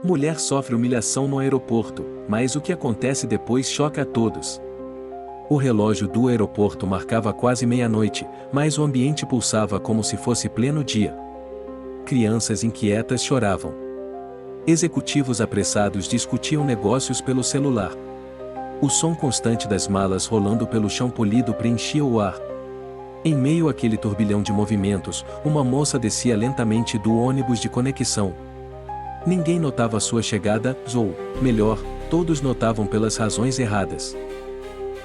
Mulher sofre humilhação no aeroporto, mas o que acontece depois choca a todos. O relógio do aeroporto marcava quase meia-noite, mas o ambiente pulsava como se fosse pleno dia. Crianças inquietas choravam. Executivos apressados discutiam negócios pelo celular. O som constante das malas rolando pelo chão polido preenchia o ar. Em meio àquele turbilhão de movimentos, uma moça descia lentamente do ônibus de conexão. Ninguém notava sua chegada, ou, melhor, todos notavam pelas razões erradas.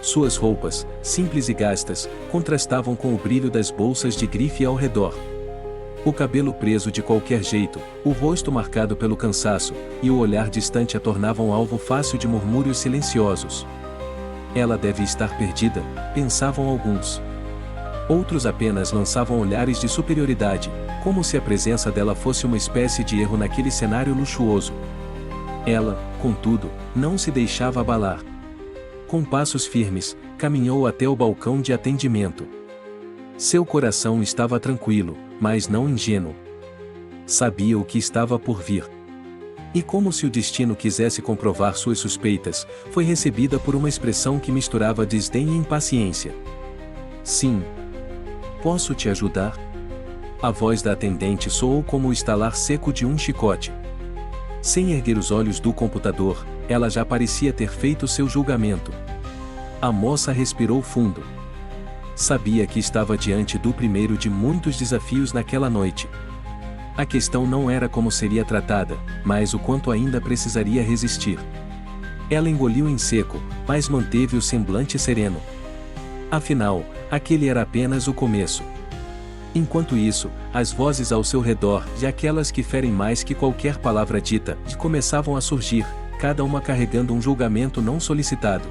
Suas roupas, simples e gastas, contrastavam com o brilho das bolsas de grife ao redor. O cabelo preso de qualquer jeito, o rosto marcado pelo cansaço, e o olhar distante a tornavam alvo fácil de murmúrios silenciosos. Ela deve estar perdida, pensavam alguns. Outros apenas lançavam olhares de superioridade, como se a presença dela fosse uma espécie de erro naquele cenário luxuoso. Ela, contudo, não se deixava abalar. Com passos firmes, caminhou até o balcão de atendimento. Seu coração estava tranquilo, mas não ingênuo. Sabia o que estava por vir. E como se o destino quisesse comprovar suas suspeitas, foi recebida por uma expressão que misturava desdém e impaciência. Sim. Posso te ajudar? A voz da atendente soou como o estalar seco de um chicote. Sem erguer os olhos do computador, ela já parecia ter feito seu julgamento. A moça respirou fundo. Sabia que estava diante do primeiro de muitos desafios naquela noite. A questão não era como seria tratada, mas o quanto ainda precisaria resistir. Ela engoliu em seco, mas manteve o semblante sereno. Afinal, aquele era apenas o começo. Enquanto isso, as vozes ao seu redor, e aquelas que ferem mais que qualquer palavra dita, começavam a surgir, cada uma carregando um julgamento não solicitado.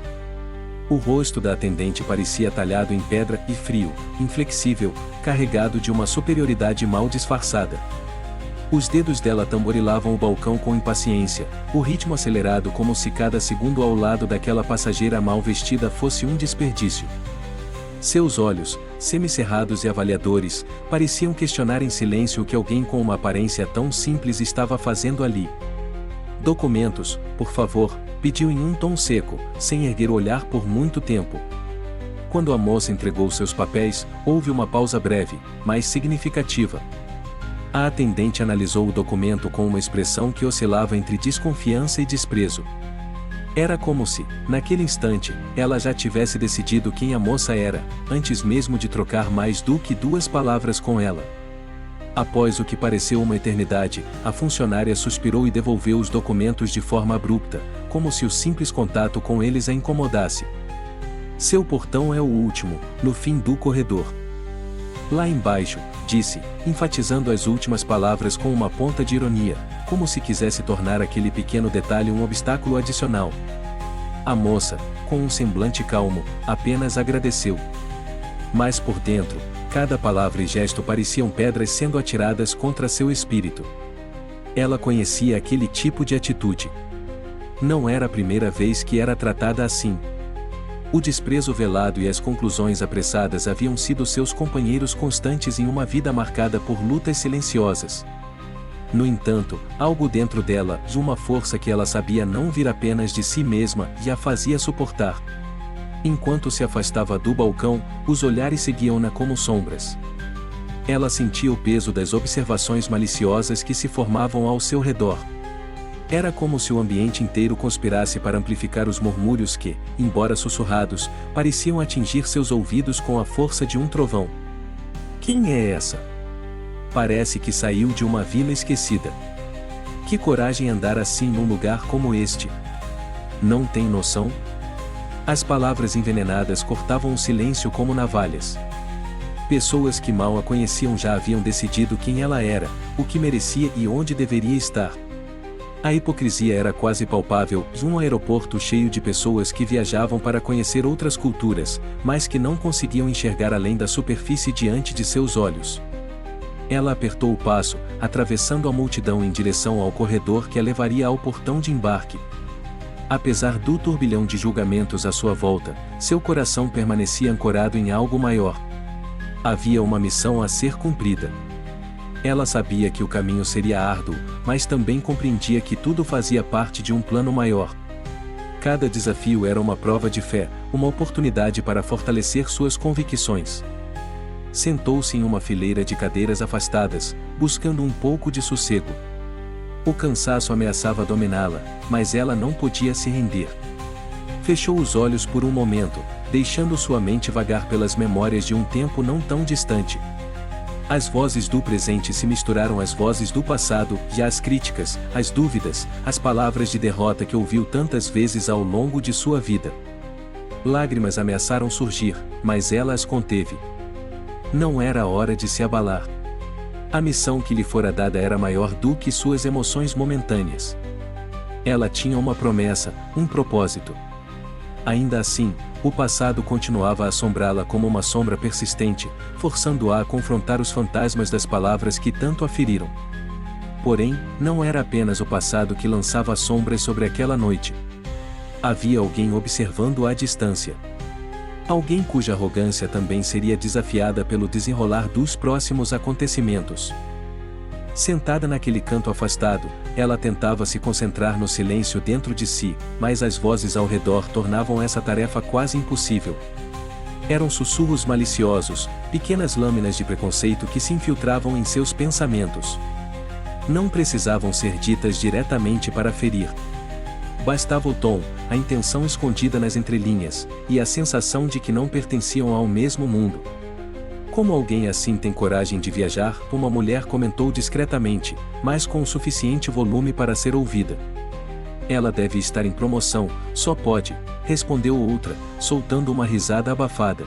O rosto da atendente parecia talhado em pedra e frio, inflexível, carregado de uma superioridade mal disfarçada. Os dedos dela tamborilavam o balcão com impaciência, o ritmo acelerado como se cada segundo ao lado daquela passageira mal vestida fosse um desperdício. Seus olhos, semicerrados e avaliadores, pareciam questionar em silêncio o que alguém com uma aparência tão simples estava fazendo ali. Documentos, por favor, pediu em um tom seco, sem erguer o olhar por muito tempo. Quando a moça entregou seus papéis, houve uma pausa breve, mas significativa. A atendente analisou o documento com uma expressão que oscilava entre desconfiança e desprezo. Era como se, naquele instante, ela já tivesse decidido quem a moça era, antes mesmo de trocar mais do que duas palavras com ela. Após o que pareceu uma eternidade, a funcionária suspirou e devolveu os documentos de forma abrupta, como se o simples contato com eles a incomodasse. Seu portão é o último, no fim do corredor. Lá embaixo, disse, enfatizando as últimas palavras com uma ponta de ironia, como se quisesse tornar aquele pequeno detalhe um obstáculo adicional. A moça, com um semblante calmo, apenas agradeceu. Mas por dentro, cada palavra e gesto pareciam pedras sendo atiradas contra seu espírito. Ela conhecia aquele tipo de atitude. Não era a primeira vez que era tratada assim. O desprezo velado e as conclusões apressadas haviam sido seus companheiros constantes em uma vida marcada por lutas silenciosas. No entanto, algo dentro dela, uma força que ela sabia não vir apenas de si mesma, e a fazia suportar. Enquanto se afastava do balcão, os olhares seguiam-na como sombras. Ela sentia o peso das observações maliciosas que se formavam ao seu redor. Era como se o ambiente inteiro conspirasse para amplificar os murmúrios que, embora sussurrados, pareciam atingir seus ouvidos com a força de um trovão. Quem é essa? Parece que saiu de uma vila esquecida. Que coragem andar assim num lugar como este? Não tem noção? As palavras envenenadas cortavam o silêncio como navalhas. Pessoas que mal a conheciam já haviam decidido quem ela era, o que merecia e onde deveria estar. A hipocrisia era quase palpável, um aeroporto cheio de pessoas que viajavam para conhecer outras culturas, mas que não conseguiam enxergar além da superfície diante de seus olhos. Ela apertou o passo, atravessando a multidão em direção ao corredor que a levaria ao portão de embarque. Apesar do turbilhão de julgamentos à sua volta, seu coração permanecia ancorado em algo maior. Havia uma missão a ser cumprida. Ela sabia que o caminho seria árduo, mas também compreendia que tudo fazia parte de um plano maior. Cada desafio era uma prova de fé, uma oportunidade para fortalecer suas convicções. Sentou-se em uma fileira de cadeiras afastadas, buscando um pouco de sossego. O cansaço ameaçava dominá-la, mas ela não podia se render. Fechou os olhos por um momento, deixando sua mente vagar pelas memórias de um tempo não tão distante. As vozes do presente se misturaram às vozes do passado, e às críticas, as dúvidas, as palavras de derrota que ouviu tantas vezes ao longo de sua vida. Lágrimas ameaçaram surgir, mas ela as conteve. Não era a hora de se abalar. A missão que lhe fora dada era maior do que suas emoções momentâneas. Ela tinha uma promessa, um propósito. Ainda assim, o passado continuava a assombrá-la como uma sombra persistente, forçando-a a confrontar os fantasmas das palavras que tanto a feriram. Porém, não era apenas o passado que lançava sombras sobre aquela noite. Havia alguém observando-a à distância. Alguém cuja arrogância também seria desafiada pelo desenrolar dos próximos acontecimentos. Sentada naquele canto afastado, ela tentava se concentrar no silêncio dentro de si, mas as vozes ao redor tornavam essa tarefa quase impossível. Eram sussurros maliciosos, pequenas lâminas de preconceito que se infiltravam em seus pensamentos. Não precisavam ser ditas diretamente para ferir. Bastava o tom, a intenção escondida nas entrelinhas, e a sensação de que não pertenciam ao mesmo mundo. Como alguém assim tem coragem de viajar? Uma mulher comentou discretamente, mas com o suficiente volume para ser ouvida. Ela deve estar em promoção, só pode, respondeu outra, soltando uma risada abafada.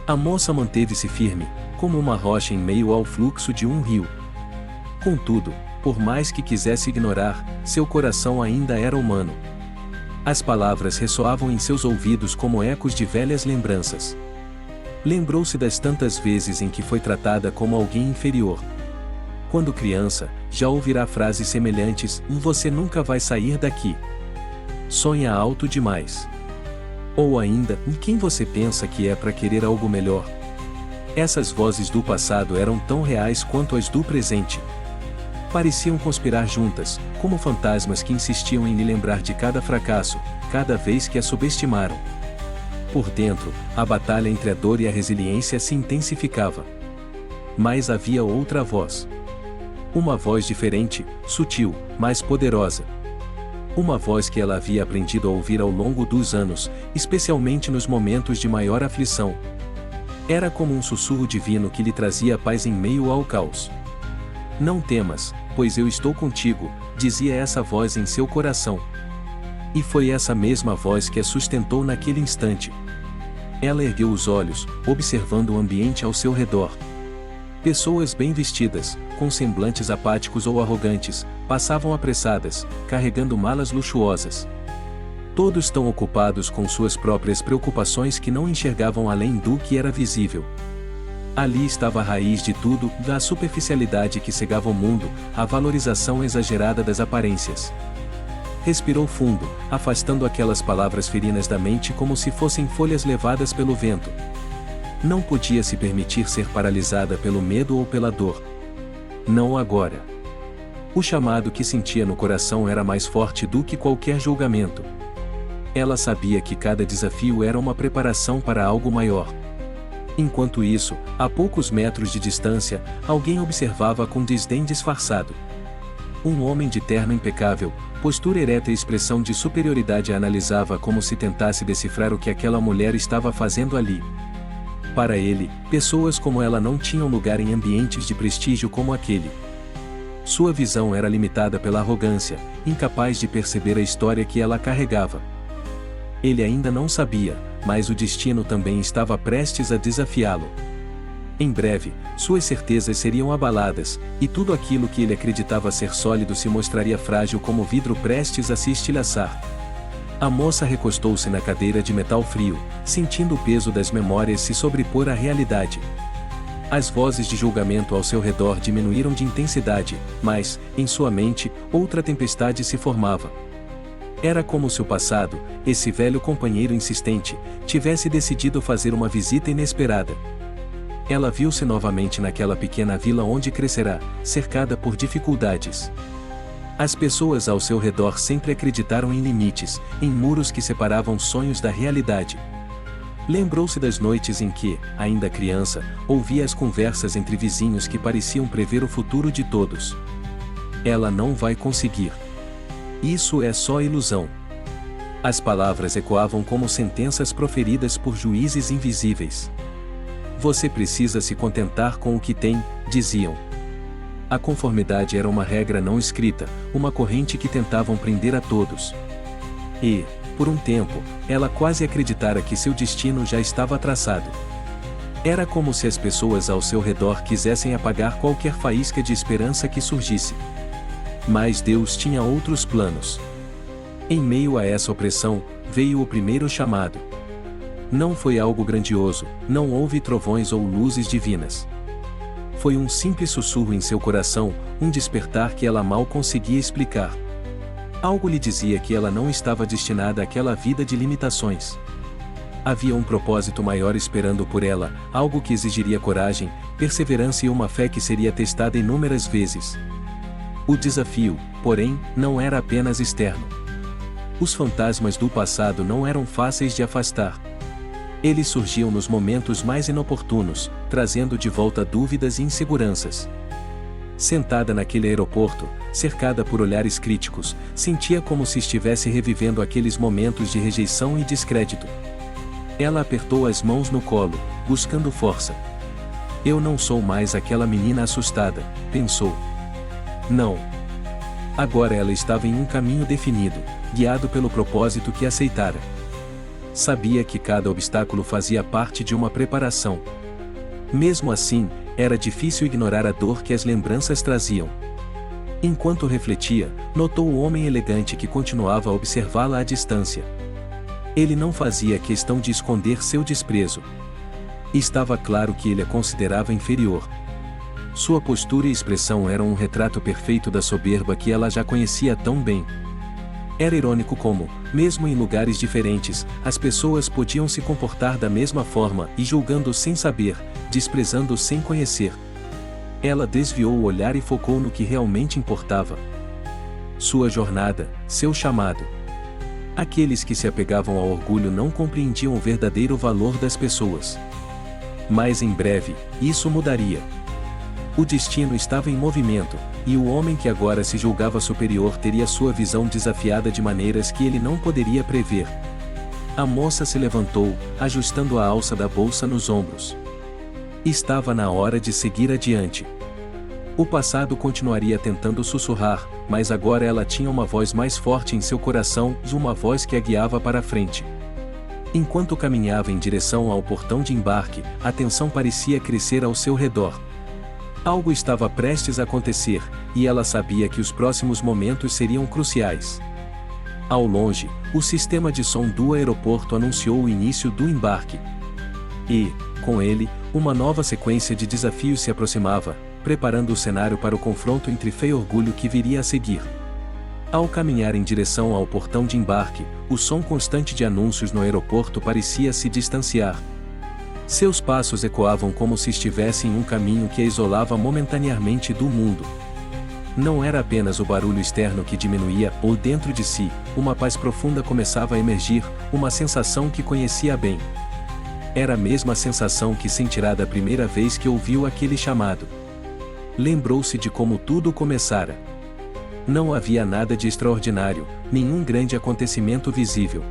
A moça manteve-se firme, como uma rocha em meio ao fluxo de um rio. Contudo, por mais que quisesse ignorar, seu coração ainda era humano. As palavras ressoavam em seus ouvidos como ecos de velhas lembranças. Lembrou-se das tantas vezes em que foi tratada como alguém inferior. Quando criança, já ouvirá frases semelhantes: "Você nunca vai sair daqui. Sonha alto demais." Ou ainda: "Quem você pensa que é para querer algo melhor?" Essas vozes do passado eram tão reais quanto as do presente. Pareciam conspirar juntas, como fantasmas que insistiam em lhe lembrar de cada fracasso, cada vez que a subestimaram. Por dentro, a batalha entre a dor e a resiliência se intensificava. Mas havia outra voz. Uma voz diferente, sutil, mais poderosa. Uma voz que ela havia aprendido a ouvir ao longo dos anos, especialmente nos momentos de maior aflição. Era como um sussurro divino que lhe trazia paz em meio ao caos. "Não temas, pois eu estou contigo", dizia essa voz em seu coração. E foi essa mesma voz que a sustentou naquele instante. Ela ergueu os olhos, observando o ambiente ao seu redor. Pessoas bem vestidas, com semblantes apáticos ou arrogantes, passavam apressadas, carregando malas luxuosas. Todos tão ocupados com suas próprias preocupações que não enxergavam além do que era visível. Ali estava a raiz de tudo, da superficialidade que cegava o mundo, a valorização exagerada das aparências. Respirou fundo, afastando aquelas palavras ferinas da mente como se fossem folhas levadas pelo vento. Não podia se permitir ser paralisada pelo medo ou pela dor. Não agora. O chamado que sentia no coração era mais forte do que qualquer julgamento. Ela sabia que cada desafio era uma preparação para algo maior. Enquanto isso, a poucos metros de distância, alguém observava com desdém disfarçado. Um homem de terno impecável, postura ereta e expressão de superioridade a analisava como se tentasse decifrar o que aquela mulher estava fazendo ali. Para ele, pessoas como ela não tinham lugar em ambientes de prestígio como aquele. Sua visão era limitada pela arrogância, incapaz de perceber a história que ela carregava. Ele ainda não sabia, mas o destino também estava prestes a desafiá-lo. Em breve, suas certezas seriam abaladas, e tudo aquilo que ele acreditava ser sólido se mostraria frágil como vidro prestes a se estilhaçar. A moça recostou-se na cadeira de metal frio, sentindo o peso das memórias se sobrepor à realidade. As vozes de julgamento ao seu redor diminuíram de intensidade, mas, em sua mente, outra tempestade se formava. Era como se o passado, esse velho companheiro insistente, tivesse decidido fazer uma visita inesperada. Ela viu-se novamente naquela pequena vila onde crescerá, cercada por dificuldades. As pessoas ao seu redor sempre acreditaram em limites, em muros que separavam sonhos da realidade. Lembrou-se das noites em que, ainda criança, ouvia as conversas entre vizinhos que pareciam prever o futuro de todos. Ela não vai conseguir. Isso é só ilusão. As palavras ecoavam como sentenças proferidas por juízes invisíveis. Você precisa se contentar com o que tem, diziam. A conformidade era uma regra não escrita, uma corrente que tentavam prender a todos. E, por um tempo, ela quase acreditara que seu destino já estava traçado. Era como se as pessoas ao seu redor quisessem apagar qualquer faísca de esperança que surgisse. Mas Deus tinha outros planos. Em meio a essa opressão, veio o primeiro chamado. Não foi algo grandioso, não houve trovões ou luzes divinas. Foi um simples sussurro em seu coração, um despertar que ela mal conseguia explicar. Algo lhe dizia que ela não estava destinada àquela vida de limitações. Havia um propósito maior esperando por ela, algo que exigiria coragem, perseverança e uma fé que seria testada inúmeras vezes. O desafio, porém, não era apenas externo. Os fantasmas do passado não eram fáceis de afastar. Eles surgiam nos momentos mais inoportunos, trazendo de volta dúvidas e inseguranças. Sentada naquele aeroporto, cercada por olhares críticos, sentia como se estivesse revivendo aqueles momentos de rejeição e descrédito. Ela apertou as mãos no colo, buscando força. Eu não sou mais aquela menina assustada, pensou. Não. Agora ela estava em um caminho definido, guiado pelo propósito que aceitara. Sabia que cada obstáculo fazia parte de uma preparação. Mesmo assim, era difícil ignorar a dor que as lembranças traziam. Enquanto refletia, notou o homem elegante que continuava a observá-la à distância. Ele não fazia questão de esconder seu desprezo. Estava claro que ele a considerava inferior. Sua postura e expressão eram um retrato perfeito da soberba que ela já conhecia tão bem. Era irônico como, mesmo em lugares diferentes, as pessoas podiam se comportar da mesma forma e julgando sem saber, desprezando sem conhecer. Ela desviou o olhar e focou no que realmente importava. Sua jornada, seu chamado. Aqueles que se apegavam ao orgulho não compreendiam o verdadeiro valor das pessoas. Mas em breve, isso mudaria. O destino estava em movimento, e o homem que agora se julgava superior teria sua visão desafiada de maneiras que ele não poderia prever. A moça se levantou, ajustando a alça da bolsa nos ombros. Estava na hora de seguir adiante. O passado continuaria tentando sussurrar, mas agora ela tinha uma voz mais forte em seu coração e uma voz que a guiava para a frente. Enquanto caminhava em direção ao portão de embarque, a tensão parecia crescer ao seu redor. Algo estava prestes a acontecer, e ela sabia que os próximos momentos seriam cruciais. Ao longe, o sistema de som do aeroporto anunciou o início do embarque. E, com ele, uma nova sequência de desafios se aproximava, preparando o cenário para o confronto entre fé e orgulho que viria a seguir. Ao caminhar em direção ao portão de embarque, o som constante de anúncios no aeroporto parecia se distanciar. Seus passos ecoavam como se estivesse em um caminho que a isolava momentaneamente do mundo. Não era apenas o barulho externo que diminuía, ou dentro de si, uma paz profunda começava a emergir, uma sensação que conhecia bem. Era a mesma sensação que sentirá da primeira vez que ouviu aquele chamado. Lembrou-se de como tudo começara. Não havia nada de extraordinário, nenhum grande acontecimento visível.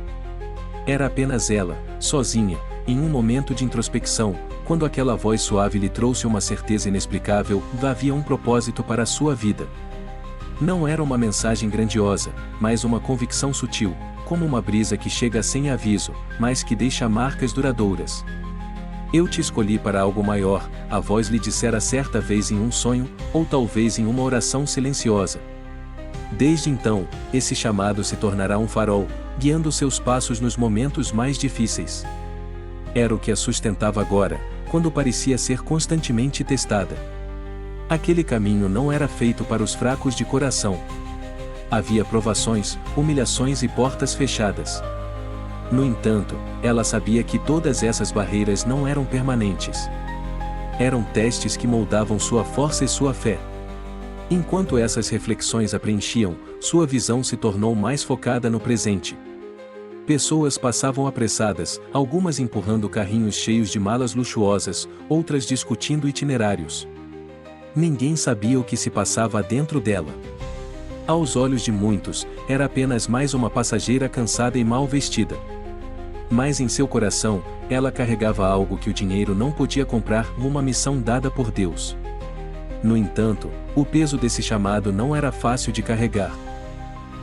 Era apenas ela, sozinha, em um momento de introspecção, quando aquela voz suave lhe trouxe uma certeza inexplicável, havia um propósito para a sua vida. Não era uma mensagem grandiosa, mas uma convicção sutil, como uma brisa que chega sem aviso, mas que deixa marcas duradouras. Eu te escolhi para algo maior, a voz lhe dissera certa vez em um sonho, ou talvez em uma oração silenciosa. Desde então, esse chamado se tornará um farol, guiando seus passos nos momentos mais difíceis. Era o que a sustentava agora, quando parecia ser constantemente testada. Aquele caminho não era feito para os fracos de coração. Havia provações, humilhações e portas fechadas. No entanto, ela sabia que todas essas barreiras não eram permanentes. Eram testes que moldavam sua força e sua fé. Enquanto essas reflexões a preenchiam, sua visão se tornou mais focada no presente. Pessoas passavam apressadas, algumas empurrando carrinhos cheios de malas luxuosas, outras discutindo itinerários. Ninguém sabia o que se passava dentro dela. Aos olhos de muitos, era apenas mais uma passageira cansada e mal vestida. Mas em seu coração, ela carregava algo que o dinheiro não podia comprar, uma missão dada por Deus. No entanto, o peso desse chamado não era fácil de carregar.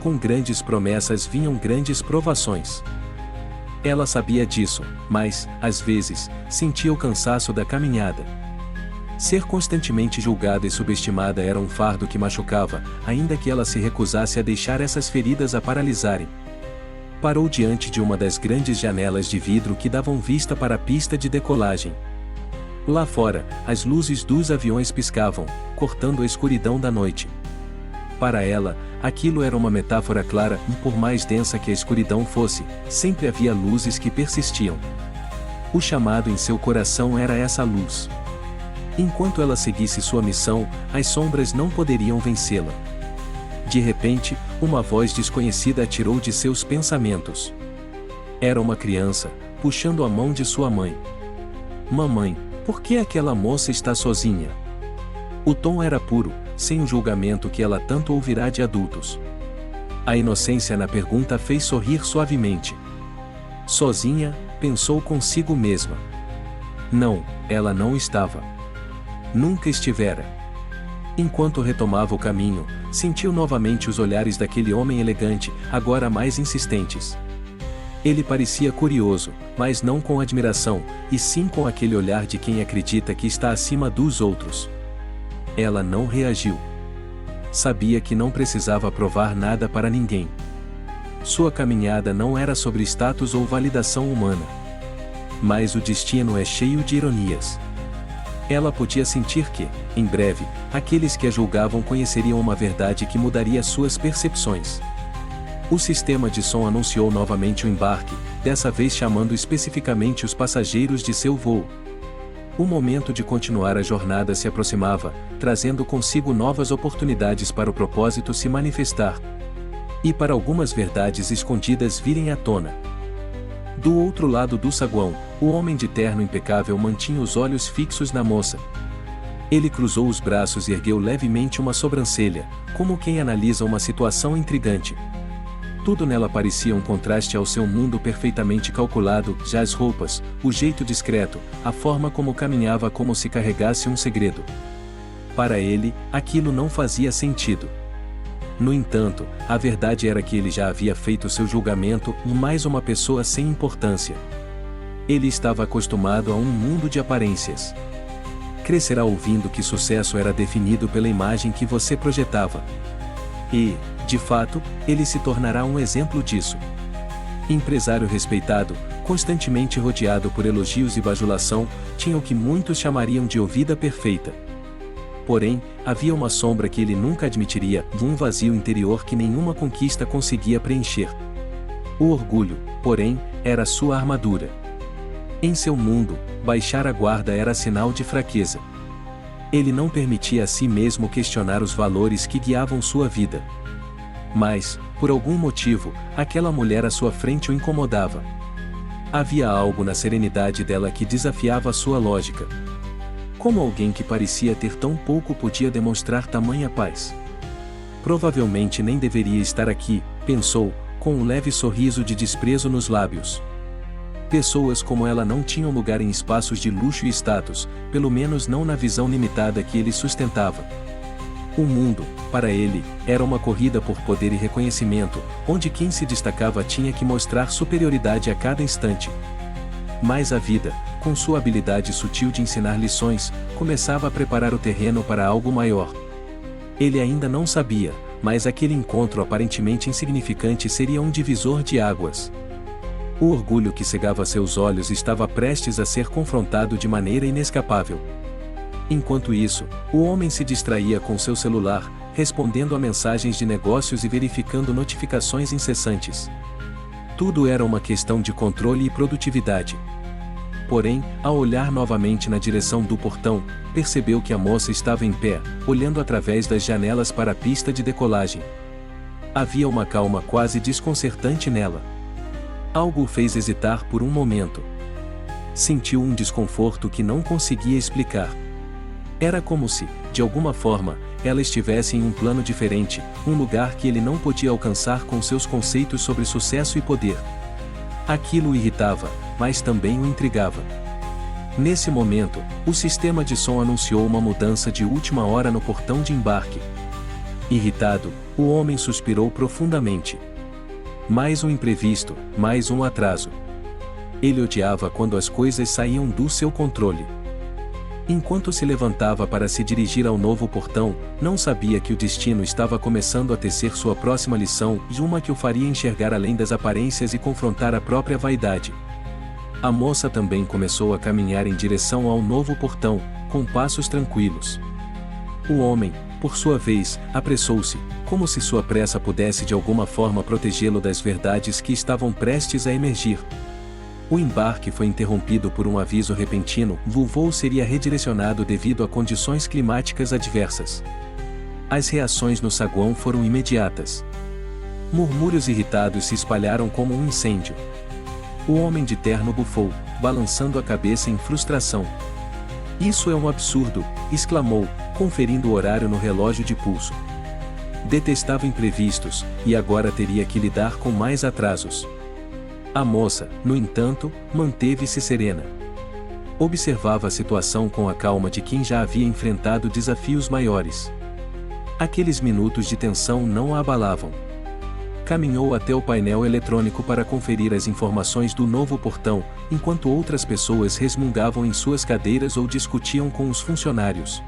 Com grandes promessas vinham grandes provações. Ela sabia disso, mas, às vezes, sentia o cansaço da caminhada. Ser constantemente julgada e subestimada era um fardo que machucava, ainda que ela se recusasse a deixar essas feridas a paralisarem. Parou diante de uma das grandes janelas de vidro que davam vista para a pista de decolagem. Lá fora, as luzes dos aviões piscavam, cortando a escuridão da noite. Para ela, aquilo era uma metáfora clara e, por mais densa que a escuridão fosse, sempre havia luzes que persistiam. O chamado em seu coração era essa luz. Enquanto ela seguisse sua missão, as sombras não poderiam vencê-la. De repente, uma voz desconhecida a tirou de seus pensamentos. Era uma criança, puxando a mão de sua mãe. Mamãe, por que aquela moça está sozinha? O tom era puro, sem o julgamento que ela tanto ouvirá de adultos. A inocência na pergunta fez sorrir suavemente. Sozinha, pensou consigo mesma. Não, ela não estava. Nunca estivera. Enquanto retomava o caminho, sentiu novamente os olhares daquele homem elegante, agora mais insistentes. Ele parecia curioso, mas não com admiração, e sim com aquele olhar de quem acredita que está acima dos outros. Ela não reagiu. Sabia que não precisava provar nada para ninguém. Sua caminhada não era sobre status ou validação humana. Mas o destino é cheio de ironias. Ela podia sentir que, em breve, aqueles que a julgavam conheceriam uma verdade que mudaria suas percepções. O sistema de som anunciou novamente o embarque, dessa vez chamando especificamente os passageiros de seu voo. O momento de continuar a jornada se aproximava, trazendo consigo novas oportunidades para o propósito se manifestar. E para algumas verdades escondidas virem à tona. Do outro lado do saguão, o homem de terno impecável mantinha os olhos fixos na moça. Ele cruzou os braços e ergueu levemente uma sobrancelha, como quem analisa uma situação intrigante. Tudo nela parecia um contraste ao seu mundo perfeitamente calculado, já as roupas, o jeito discreto, a forma como caminhava como se carregasse um segredo. Para ele, aquilo não fazia sentido. No entanto, a verdade era que ele já havia feito seu julgamento e mais uma pessoa sem importância. Ele estava acostumado a um mundo de aparências. Crescerá ouvindo que sucesso era definido pela imagem que você projetava. E, de fato, ele se tornará um exemplo disso. Empresário respeitado, constantemente rodeado por elogios e bajulação, tinha o que muitos chamariam de vida perfeita. Porém, havia uma sombra que ele nunca admitiria, um vazio interior que nenhuma conquista conseguia preencher. O orgulho, porém, era sua armadura. Em seu mundo, baixar a guarda era sinal de fraqueza. Ele não permitia a si mesmo questionar os valores que guiavam sua vida. Mas, por algum motivo, aquela mulher à sua frente o incomodava. Havia algo na serenidade dela que desafiava sua lógica. Como alguém que parecia ter tão pouco podia demonstrar tamanha paz? Provavelmente nem deveria estar aqui, pensou, com um leve sorriso de desprezo nos lábios. Pessoas como ela não tinham lugar em espaços de luxo e status, pelo menos não na visão limitada que ele sustentava. O mundo, para ele, era uma corrida por poder e reconhecimento, onde quem se destacava tinha que mostrar superioridade a cada instante. Mas a vida, com sua habilidade sutil de ensinar lições, começava a preparar o terreno para algo maior. Ele ainda não sabia, mas aquele encontro aparentemente insignificante seria um divisor de águas. O orgulho que cegava seus olhos estava prestes a ser confrontado de maneira inescapável. Enquanto isso, o homem se distraía com seu celular, respondendo a mensagens de negócios e verificando notificações incessantes. Tudo era uma questão de controle e produtividade. Porém, ao olhar novamente na direção do portão, percebeu que a moça estava em pé, olhando através das janelas para a pista de decolagem. Havia uma calma quase desconcertante nela. Algo o fez hesitar por um momento. Sentiu um desconforto que não conseguia explicar. Era como se, de alguma forma, ela estivesse em um plano diferente, um lugar que ele não podia alcançar com seus conceitos sobre sucesso e poder. Aquilo o irritava, mas também o intrigava. Nesse momento, o sistema de som anunciou uma mudança de última hora no portão de embarque. Irritado, o homem suspirou profundamente. Mais um imprevisto, mais um atraso. Ele odiava quando as coisas saíam do seu controle. Enquanto se levantava para se dirigir ao novo portão, não sabia que o destino estava começando a tecer sua próxima lição e uma que o faria enxergar além das aparências e confrontar a própria vaidade. A moça também começou a caminhar em direção ao novo portão, com passos tranquilos. O homem, por sua vez, apressou-se, como se sua pressa pudesse de alguma forma protegê-lo das verdades que estavam prestes a emergir. O embarque foi interrompido por um aviso repentino: o voo seria redirecionado devido a condições climáticas adversas. As reações no saguão foram imediatas. Murmúrios irritados se espalharam como um incêndio. O homem de terno bufou, balançando a cabeça em frustração. "Isso é um absurdo", exclamou, conferindo o horário no relógio de pulso. Detestava imprevistos, e agora teria que lidar com mais atrasos. A moça, no entanto, manteve-se serena. Observava a situação com a calma de quem já havia enfrentado desafios maiores. Aqueles minutos de tensão não a abalavam. Caminhou até o painel eletrônico para conferir as informações do novo portão, enquanto outras pessoas resmungavam em suas cadeiras ou discutiam com os funcionários.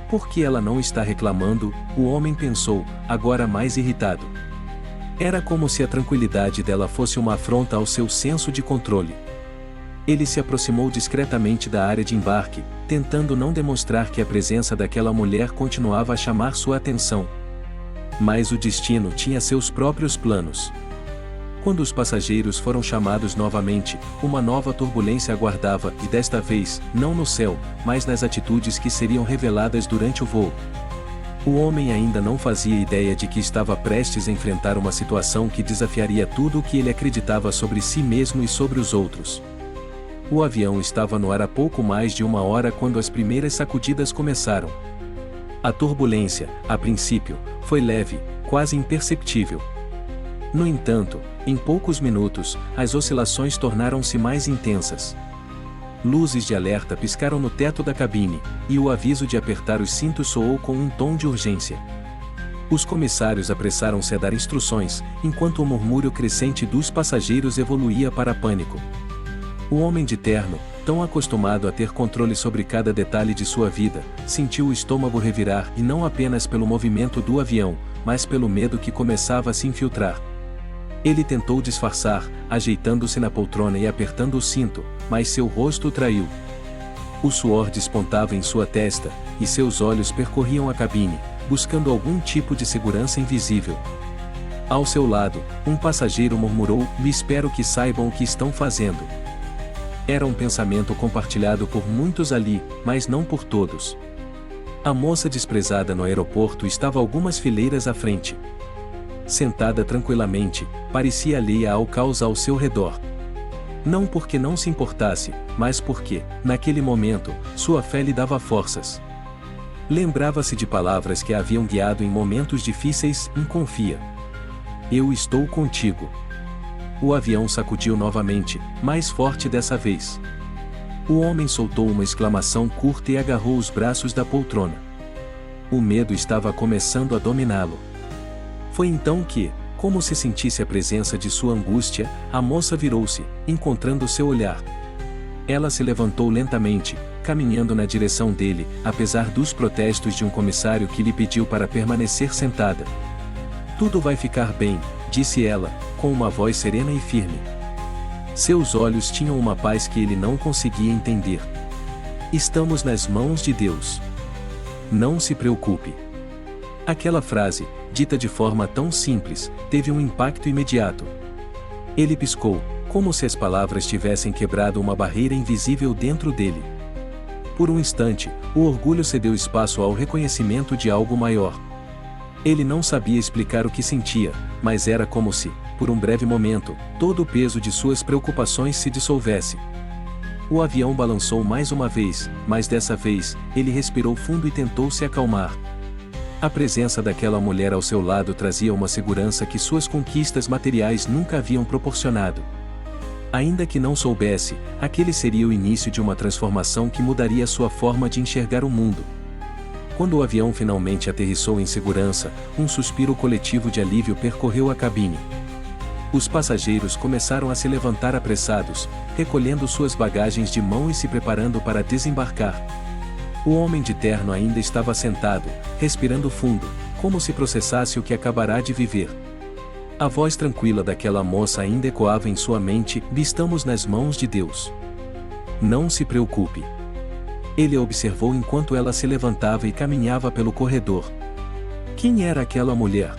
"Por que ela não está reclamando?", o homem pensou, agora mais irritado. Era como se a tranquilidade dela fosse uma afronta ao seu senso de controle. Ele se aproximou discretamente da área de embarque, tentando não demonstrar que a presença daquela mulher continuava a chamar sua atenção. Mas o destino tinha seus próprios planos. Quando os passageiros foram chamados novamente, uma nova turbulência aguardava, e desta vez, não no céu, mas nas atitudes que seriam reveladas durante o voo. O homem ainda não fazia ideia de que estava prestes a enfrentar uma situação que desafiaria tudo o que ele acreditava sobre si mesmo e sobre os outros. O avião estava no ar há pouco mais de uma hora quando as primeiras sacudidas começaram. A turbulência, a princípio, foi leve, quase imperceptível. No entanto, em poucos minutos, as oscilações tornaram-se mais intensas. Luzes de alerta piscaram no teto da cabine, e o aviso de apertar os cintos soou com um tom de urgência. Os comissários apressaram-se a dar instruções, enquanto o murmúrio crescente dos passageiros evoluía para pânico. O homem de terno, tão acostumado a ter controle sobre cada detalhe de sua vida, sentiu o estômago revirar, e não apenas pelo movimento do avião, mas pelo medo que começava a se infiltrar. Ele tentou disfarçar, ajeitando-se na poltrona e apertando o cinto, mas seu rosto o traiu. O suor despontava em sua testa, e seus olhos percorriam a cabine, buscando algum tipo de segurança invisível. Ao seu lado, um passageiro murmurou: "Espero que saibam o que estão fazendo." Era um pensamento compartilhado por muitos ali, mas não por todos. A moça desprezada no aeroporto estava algumas fileiras à frente. Sentada tranquilamente, parecia alheia ao caos ao seu redor. Não porque não se importasse, mas porque, naquele momento, sua fé lhe dava forças. Lembrava-se de palavras que a haviam guiado em momentos difíceis: "Confia. Eu estou contigo." O avião sacudiu novamente, mais forte dessa vez. O homem soltou uma exclamação curta e agarrou os braços da poltrona. O medo estava começando a dominá-lo. Foi então que, como se sentisse a presença de sua angústia, a moça virou-se, encontrando seu olhar. Ela se levantou lentamente, caminhando na direção dele, apesar dos protestos de um comissário que lhe pediu para permanecer sentada. "Tudo vai ficar bem", disse ela, com uma voz serena e firme. Seus olhos tinham uma paz que ele não conseguia entender. "Estamos nas mãos de Deus. Não se preocupe." Aquela frase, dita de forma tão simples, teve um impacto imediato. Ele piscou, como se as palavras tivessem quebrado uma barreira invisível dentro dele. Por um instante, o orgulho cedeu espaço ao reconhecimento de algo maior. Ele não sabia explicar o que sentia, mas era como se, por um breve momento, todo o peso de suas preocupações se dissolvesse. O avião balançou mais uma vez, mas dessa vez, ele respirou fundo e tentou se acalmar. A presença daquela mulher ao seu lado trazia uma segurança que suas conquistas materiais nunca haviam proporcionado. Ainda que não soubesse, aquele seria o início de uma transformação que mudaria sua forma de enxergar o mundo. Quando o avião finalmente aterrissou em segurança, um suspiro coletivo de alívio percorreu a cabine. Os passageiros começaram a se levantar apressados, recolhendo suas bagagens de mão e se preparando para desembarcar. O homem de terno ainda estava sentado, respirando fundo, como se processasse o que acabará de viver. A voz tranquila daquela moça ainda ecoava em sua mente: estamos nas mãos de Deus. Não se preocupe. Ele a observou enquanto ela se levantava e caminhava pelo corredor. Quem era aquela mulher?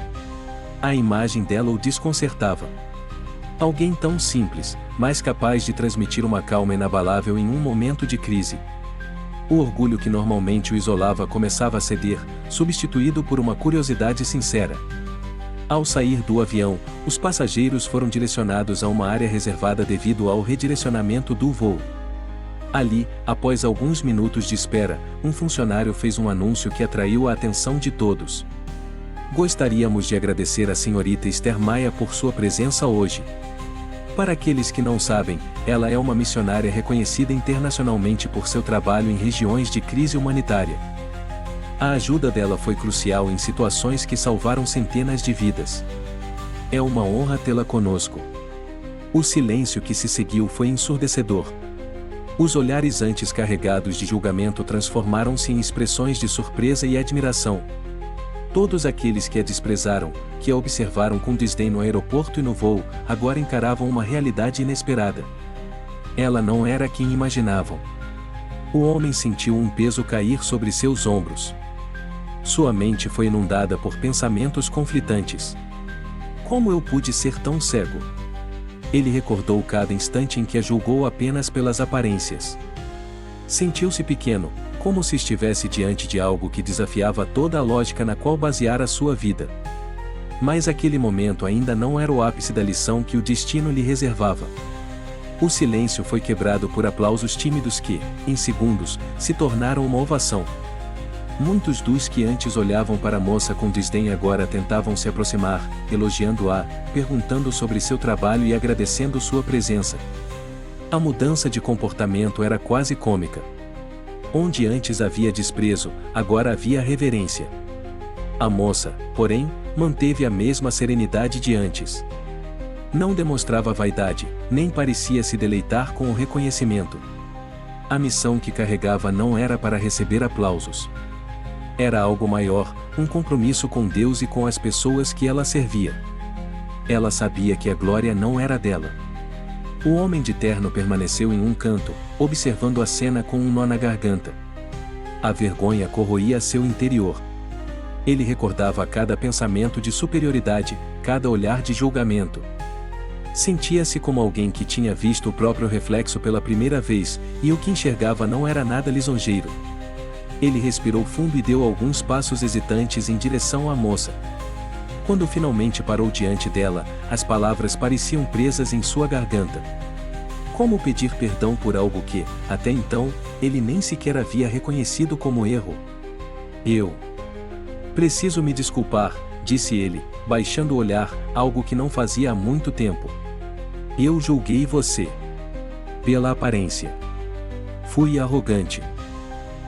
A imagem dela o desconcertava. Alguém tão simples, mas capaz de transmitir uma calma inabalável em um momento de crise. O orgulho que normalmente o isolava começava a ceder, substituído por uma curiosidade sincera. Ao sair do avião, os passageiros foram direcionados a uma área reservada devido ao redirecionamento do voo. Ali, após alguns minutos de espera, um funcionário fez um anúncio que atraiu a atenção de todos. Gostaríamos de agradecer a senhorita Esther Maia por sua presença hoje. Para aqueles que não sabem, ela é uma missionária reconhecida internacionalmente por seu trabalho em regiões de crise humanitária. A ajuda dela foi crucial em situações que salvaram centenas de vidas. É uma honra tê-la conosco. O silêncio que se seguiu foi ensurdecedor. Os olhares antes carregados de julgamento transformaram-se em expressões de surpresa e admiração. Todos aqueles que a desprezaram, que a observaram com desdém no aeroporto e no voo, agora encaravam uma realidade inesperada. Ela não era quem imaginavam. O homem sentiu um peso cair sobre seus ombros. Sua mente foi inundada por pensamentos conflitantes. Como eu pude ser tão cego? Ele recordou cada instante em que a julgou apenas pelas aparências. Sentiu-se pequeno, como se estivesse diante de algo que desafiava toda a lógica na qual baseara sua vida. Mas aquele momento ainda não era o ápice da lição que o destino lhe reservava. O silêncio foi quebrado por aplausos tímidos que, em segundos, se tornaram uma ovação. Muitos dos que antes olhavam para a moça com desdém agora tentavam se aproximar, elogiando-a, perguntando sobre seu trabalho e agradecendo sua presença. A mudança de comportamento era quase cômica. Onde antes havia desprezo, agora havia reverência. A moça, porém, manteve a mesma serenidade de antes. Não demonstrava vaidade, nem parecia se deleitar com o reconhecimento. A missão que carregava não era para receber aplausos. Era algo maior, um compromisso com Deus e com as pessoas que ela servia. Ela sabia que a glória não era dela. O homem de terno permaneceu em um canto, observando a cena com um nó na garganta. A vergonha corroía seu interior. Ele recordava cada pensamento de superioridade, cada olhar de julgamento. Sentia-se como alguém que tinha visto o próprio reflexo pela primeira vez, e o que enxergava não era nada lisonjeiro. Ele respirou fundo e deu alguns passos hesitantes em direção à moça. Quando finalmente parou diante dela, as palavras pareciam presas em sua garganta. Como pedir perdão por algo que, até então, ele nem sequer havia reconhecido como erro? Eu preciso me desculpar, disse ele, baixando o olhar, algo que não fazia há muito tempo. Eu julguei você pela aparência. Fui arrogante.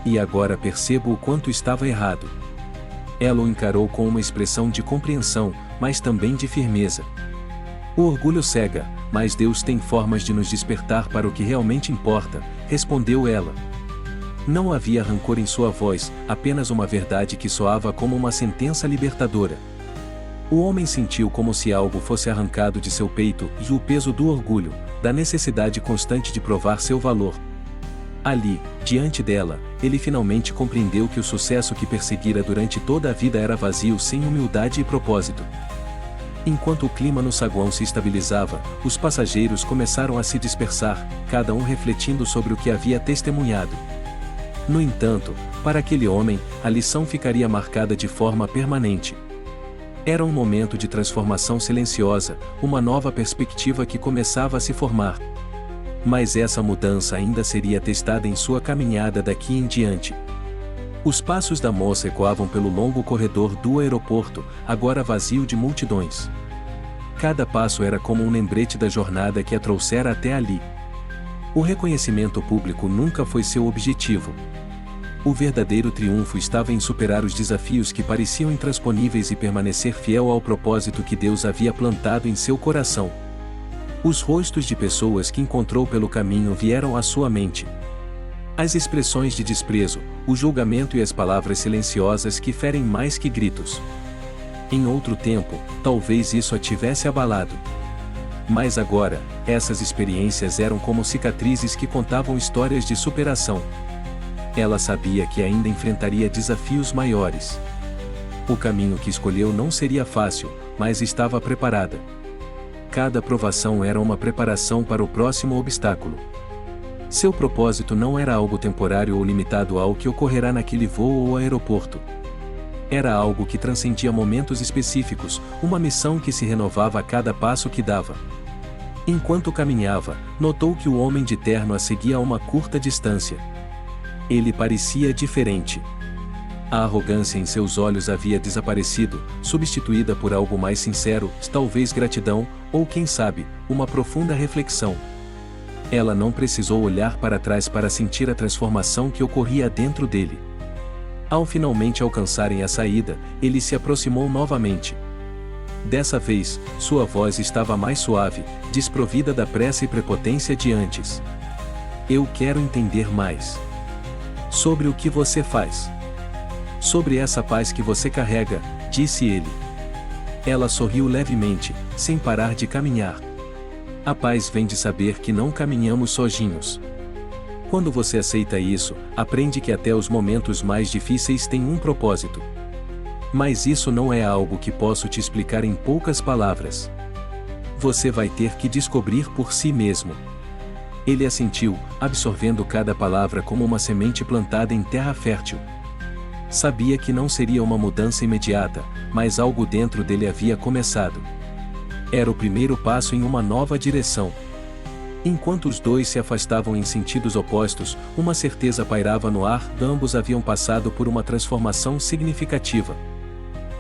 E agora percebo o quanto estava errado. Ela o encarou com uma expressão de compreensão, mas também de firmeza. O orgulho cega, mas Deus tem formas de nos despertar para o que realmente importa, respondeu ela. Não havia rancor em sua voz, apenas uma verdade que soava como uma sentença libertadora. O homem sentiu como se algo fosse arrancado de seu peito, e o peso do orgulho, da necessidade constante de provar seu valor. Ali, diante dela, ele finalmente compreendeu que o sucesso que perseguira durante toda a vida era vazio sem humildade e propósito. Enquanto o clima no saguão se estabilizava, os passageiros começaram a se dispersar, cada um refletindo sobre o que havia testemunhado. No entanto, para aquele homem, a lição ficaria marcada de forma permanente. Era um momento de transformação silenciosa, uma nova perspectiva que começava a se formar. Mas essa mudança ainda seria testada em sua caminhada daqui em diante. Os passos da moça ecoavam pelo longo corredor do aeroporto, agora vazio de multidões. Cada passo era como um lembrete da jornada que a trouxera até ali. O reconhecimento público nunca foi seu objetivo. O verdadeiro triunfo estava em superar os desafios que pareciam intransponíveis e permanecer fiel ao propósito que Deus havia plantado em seu coração. Os rostos de pessoas que encontrou pelo caminho vieram à sua mente. As expressões de desprezo, o julgamento e as palavras silenciosas que ferem mais que gritos. Em outro tempo, talvez isso a tivesse abalado. Mas agora, essas experiências eram como cicatrizes que contavam histórias de superação. Ela sabia que ainda enfrentaria desafios maiores. O caminho que escolheu não seria fácil, mas estava preparada. Cada provação era uma preparação para o próximo obstáculo. Seu propósito não era algo temporário ou limitado ao que ocorrerá naquele voo ou aeroporto. Era algo que transcendia momentos específicos, uma missão que se renovava a cada passo que dava. Enquanto caminhava, notou que o homem de terno a seguia a uma curta distância. Ele parecia diferente. A arrogância em seus olhos havia desaparecido, substituída por algo mais sincero, talvez gratidão, ou quem sabe, uma profunda reflexão. Ela não precisou olhar para trás para sentir a transformação que ocorria dentro dele. Ao finalmente alcançarem a saída, ele se aproximou novamente. Dessa vez, sua voz estava mais suave, desprovida da pressa e prepotência de antes. Eu quero entender mais. Sobre o que você faz. Sobre essa paz que você carrega, disse ele. Ela sorriu levemente, sem parar de caminhar. A paz vem de saber que não caminhamos sozinhos. Quando você aceita isso, aprende que até os momentos mais difíceis têm um propósito. Mas isso não é algo que posso te explicar em poucas palavras. Você vai ter que descobrir por si mesmo. Ele assentiu, absorvendo cada palavra como uma semente plantada em terra fértil. Sabia que não seria uma mudança imediata, mas algo dentro dele havia começado. Era o primeiro passo em uma nova direção. Enquanto os dois se afastavam em sentidos opostos, uma certeza pairava no ar: ambos haviam passado por uma transformação significativa.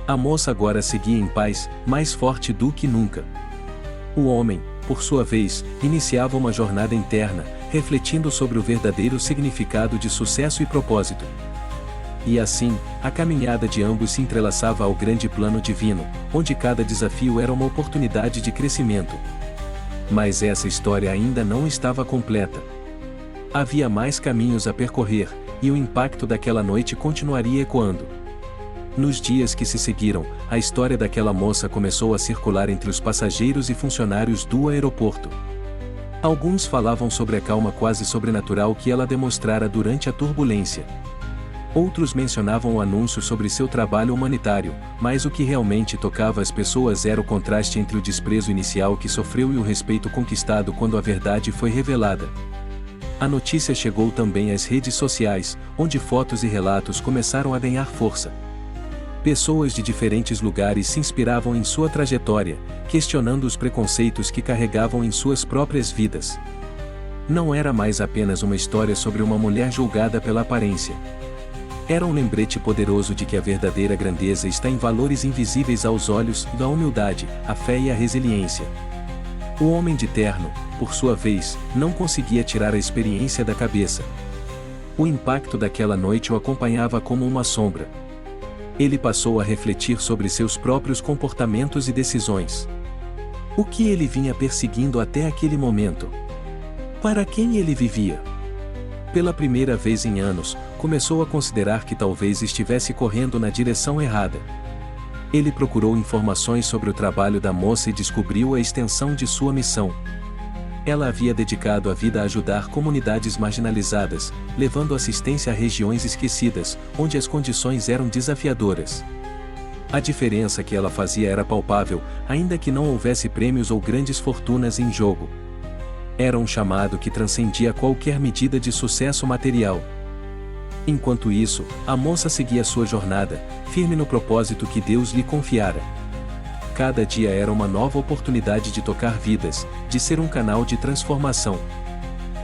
A moça agora seguia em paz, mais forte do que nunca. O homem, por sua vez, iniciava uma jornada interna, refletindo sobre o verdadeiro significado de sucesso e propósito. E assim, a caminhada de ambos se entrelaçava ao grande plano divino, onde cada desafio era uma oportunidade de crescimento. Mas essa história ainda não estava completa. Havia mais caminhos a percorrer, e o impacto daquela noite continuaria ecoando. Nos dias que se seguiram, a história daquela moça começou a circular entre os passageiros e funcionários do aeroporto. Alguns falavam sobre a calma quase sobrenatural que ela demonstrara durante a turbulência. Outros mencionavam o anúncio sobre seu trabalho humanitário, mas o que realmente tocava as pessoas era o contraste entre o desprezo inicial que sofreu e o respeito conquistado quando a verdade foi revelada. A notícia chegou também às redes sociais, onde fotos e relatos começaram a ganhar força. Pessoas de diferentes lugares se inspiravam em sua trajetória, questionando os preconceitos que carregavam em suas próprias vidas. Não era mais apenas uma história sobre uma mulher julgada pela aparência. Era um lembrete poderoso de que a verdadeira grandeza está em valores invisíveis aos olhos, da humildade, a fé e a resiliência. O homem de terno, por sua vez, não conseguia tirar a experiência da cabeça. O impacto daquela noite o acompanhava como uma sombra. Ele passou a refletir sobre seus próprios comportamentos e decisões. O que ele vinha perseguindo até aquele momento? Para quem ele vivia? Pela primeira vez em anos, começou a considerar que talvez estivesse correndo na direção errada. Ele procurou informações sobre o trabalho da moça e descobriu a extensão de sua missão. Ela havia dedicado a vida a ajudar comunidades marginalizadas, levando assistência a regiões esquecidas, onde as condições eram desafiadoras. A diferença que ela fazia era palpável, ainda que não houvesse prêmios ou grandes fortunas em jogo. Era um chamado que transcendia qualquer medida de sucesso material. Enquanto isso, a moça seguia sua jornada, firme no propósito que Deus lhe confiara. Cada dia era uma nova oportunidade de tocar vidas, de ser um canal de transformação.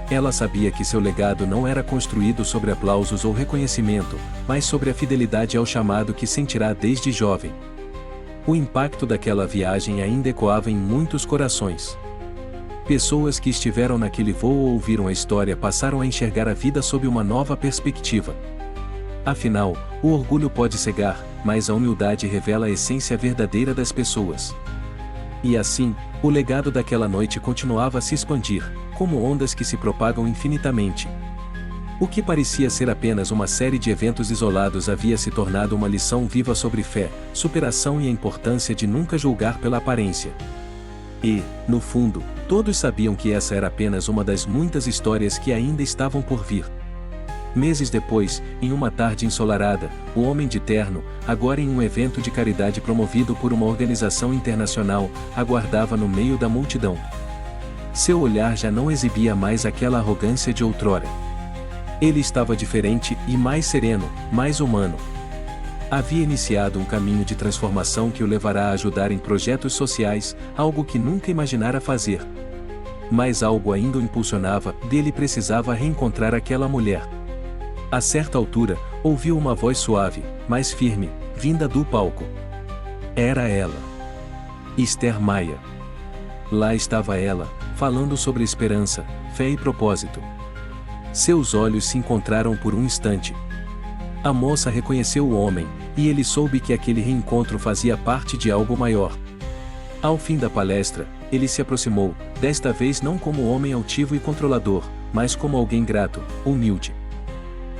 Ela sabia que seu legado não era construído sobre aplausos ou reconhecimento, mas sobre a fidelidade ao chamado que sentirá desde jovem. O impacto daquela viagem ainda ecoava em muitos corações. Pessoas que estiveram naquele voo ou ouviram a história passaram a enxergar a vida sob uma nova perspectiva. Afinal, o orgulho pode cegar, mas a humildade revela a essência verdadeira das pessoas. E assim, o legado daquela noite continuava a se expandir, como ondas que se propagam infinitamente. O que parecia ser apenas uma série de eventos isolados havia se tornado uma lição viva sobre fé, superação e a importância de nunca julgar pela aparência. E, no fundo, todos sabiam que essa era apenas uma das muitas histórias que ainda estavam por vir. Meses depois, em uma tarde ensolarada, o homem de terno, agora em um evento de caridade promovido por uma organização internacional, aguardava no meio da multidão. Seu olhar já não exibia mais aquela arrogância de outrora. Ele estava diferente e mais sereno, mais humano. Havia iniciado um caminho de transformação que o levará a ajudar em projetos sociais, algo que nunca imaginara fazer. Mas algo ainda o impulsionava, dele precisava reencontrar aquela mulher. A certa altura, ouviu uma voz suave, mas firme, vinda do palco. Era ela. Esther Maia. Lá estava ela, falando sobre esperança, fé e propósito. Seus olhos se encontraram por um instante. A moça reconheceu o homem, e ele soube que aquele reencontro fazia parte de algo maior. Ao fim da palestra, ele se aproximou, desta vez não como homem altivo e controlador, mas como alguém grato, humilde.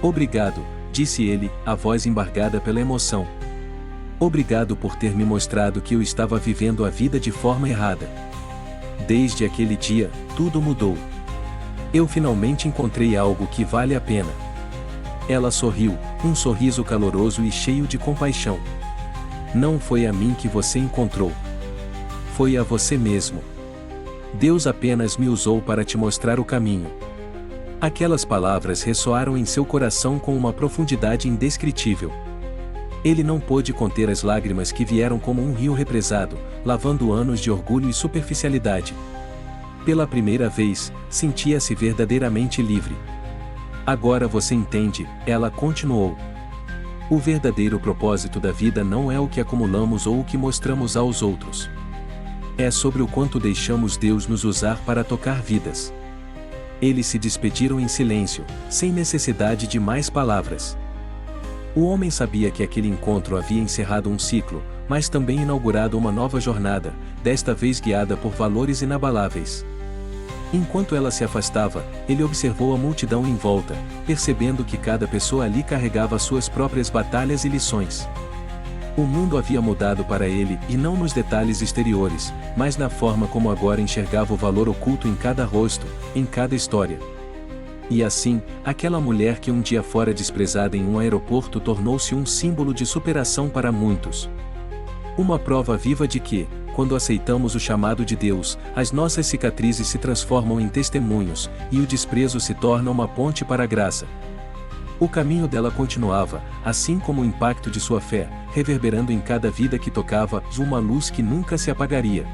Obrigado, disse ele, a voz embargada pela emoção. Obrigado por ter me mostrado que eu estava vivendo a vida de forma errada. Desde aquele dia, tudo mudou. Eu finalmente encontrei algo que vale a pena. Ela sorriu, um sorriso caloroso e cheio de compaixão. Não foi a mim que você encontrou. Foi a você mesmo. Deus apenas me usou para te mostrar o caminho. Aquelas palavras ressoaram em seu coração com uma profundidade indescritível. Ele não pôde conter as lágrimas que vieram como um rio represado, lavando anos de orgulho e superficialidade. Pela primeira vez, sentia-se verdadeiramente livre. Agora você entende, ela continuou. O verdadeiro propósito da vida não é o que acumulamos ou o que mostramos aos outros. É sobre o quanto deixamos Deus nos usar para tocar vidas. Eles se despediram em silêncio, sem necessidade de mais palavras. O homem sabia que aquele encontro havia encerrado um ciclo, mas também inaugurado uma nova jornada, desta vez guiada por valores inabaláveis. Enquanto ela se afastava, ele observou a multidão em volta, percebendo que cada pessoa ali carregava suas próprias batalhas e lições. O mundo havia mudado para ele, e não nos detalhes exteriores, mas na forma como agora enxergava o valor oculto em cada rosto, em cada história. E assim, aquela mulher que um dia fora desprezada em um aeroporto tornou-se um símbolo de superação para muitos. Uma prova viva de que, quando aceitamos o chamado de Deus, as nossas cicatrizes se transformam em testemunhos, e o desprezo se torna uma ponte para a graça. O caminho dela continuava, assim como o impacto de sua fé, reverberando em cada vida que tocava, uma luz que nunca se apagaria.